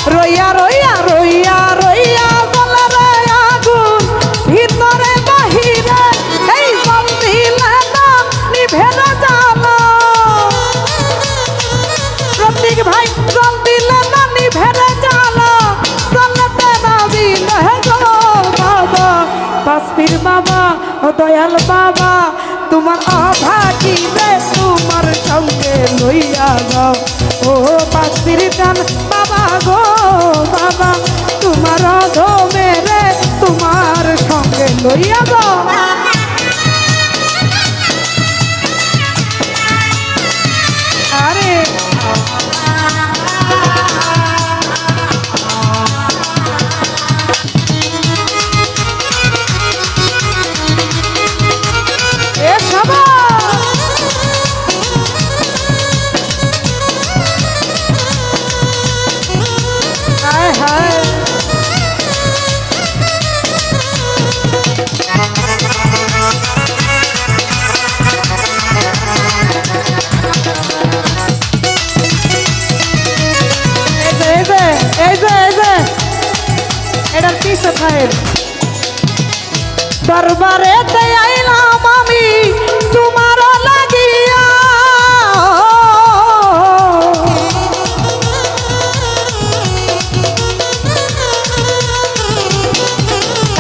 রইয়া রইয়া রইয়া রইয়া জ্বলে রে আগুন ভিতরে বাহিরে এই জল দিলে না নিভে না জ্বালা প্রতীক ভাই জল দিলে না নিভে না জ্বালা জ্বলতে না দিলে গো বাবা বাসপীর বাবা ও দয়াল বাবা তোমার অভাগী রে তোমার সঙ্গে লইয়া যাও ও বাসপীর গান বাবা গো বাবা তোমার অধমে রে তোমার সঙ্গে লইয়া যাও আরে এ সবা হায় হায় এটার পিছে খায়ের দরবারে আইলাম আমি তোমার লাগিয়া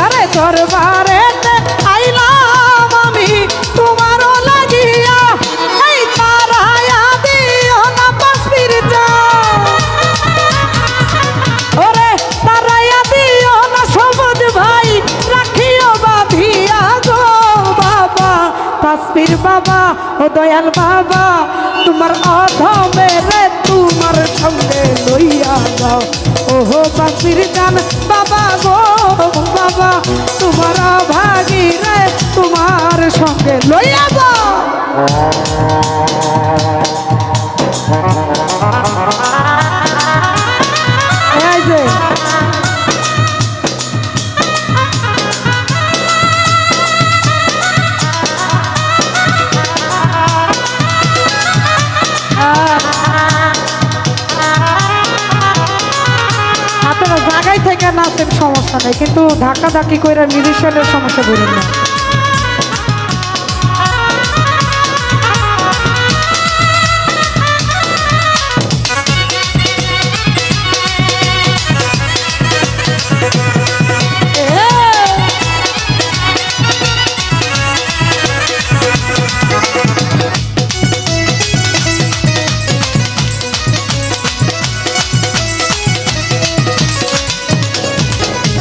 আরে দরবারে আইলাম আমি তোমার লাগিয়া এই তারায়া দিও না বাসপীর যা ওরে তারায়া দিও না সবুজ ভাই রাখিও বাঁধিয়া গো বাবা বাসপীর বাবা ও দয়াল বাবা তোমার অধমে রে তোমার সঙ্গে লইয়া যাও ওহো বাসপীর গান বাবা গো বাবা তোমার অভাগী রে তোমার সঙ্গে লইয়া যাও এই যে আপনারা জায়গায় থেকে নাচেন সমস্যা নেই কিন্তু ধাক্কা ধাক্কি করে মিউজিশিয়ানের সমস্যা বলুন না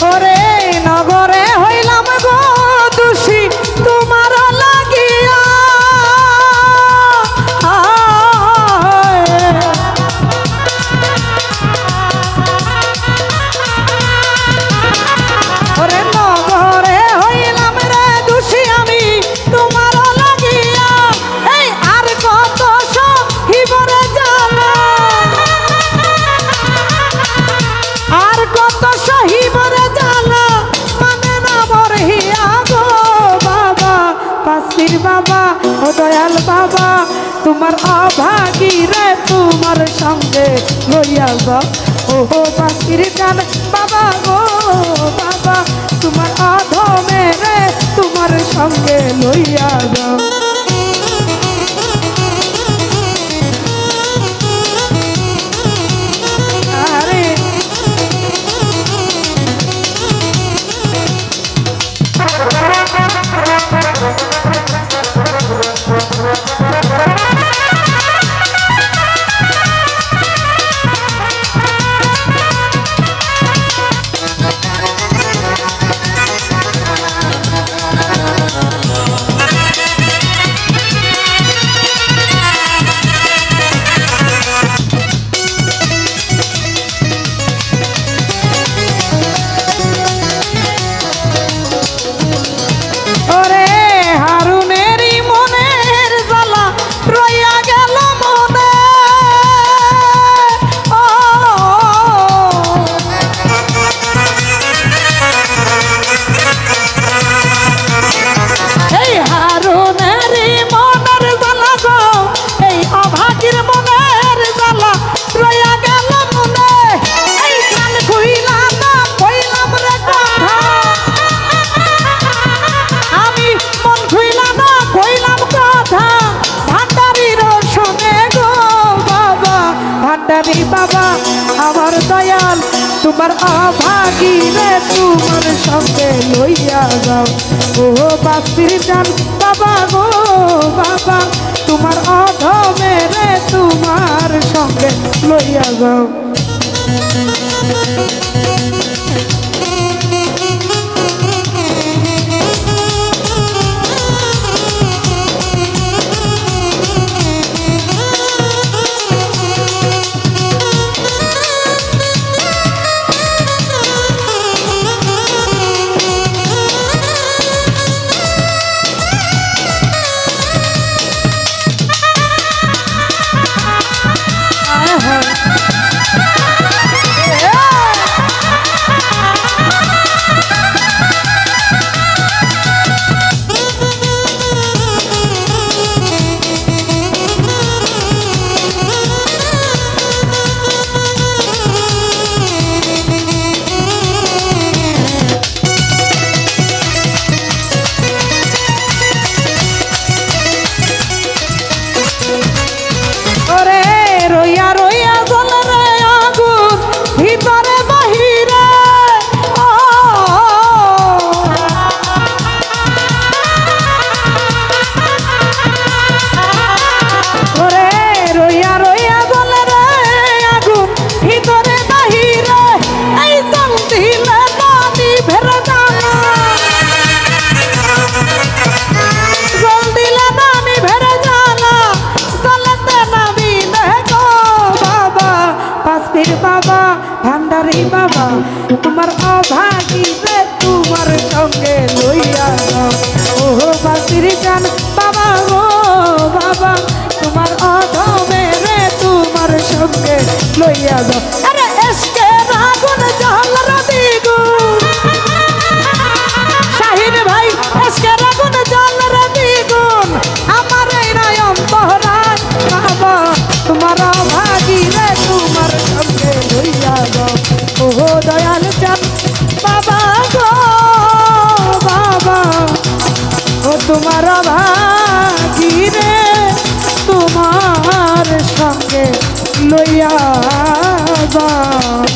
ওরে নগরে হইলাম গো দোষী তোমার লাগিয়া ওরে নগরে হইলাম রে দোষী আমি তোমার লাগিয়া এই আর কত সহিবরে জ্বালা আর কত সহিবরে জ্বালা মানে না মরহিয়া গো বাবা বাসপীর বাবা ও দয়াল বাবা তোমার অভাগী রে তোমার সঙ্গে লইয়া যাও ওহো বাসপীর গান বাবা গো বাবা তোমার অধমে রে তোমার সঙ্গে লইয়া যাও আরে ভান্ডারি বাবা আমার দয়াল তোমার অভাগী রে তোমার সঙ্গে লইয়া যাও ও বাস্তির জান বাবা গো বাবা তোমার অধমে রে তোমার সঙ্গে লইয়া যাও বাবা ভান্ডারি বাবা তোমার অভাগী রে তোমার সঙ্গে লইয়া যাও ও বাসির জান বাবা গো বাবা তোমার অধমে রে তোমার সঙ্গে লইয়া যাও আরে এসকে রাগুন জল রাদি গো শাহিন ভাই এসকে রাগুন জল রাদি গুন আমার এই নয়ন তোহরায় বাবা তোমার অভাগী রে তোমার সঙ্গে লইয়া যাও ও দয়াল চাঁদ বাবা গো বাবা ও তোমার অভাগী রে তোমার সঙ্গে লইয়া যাও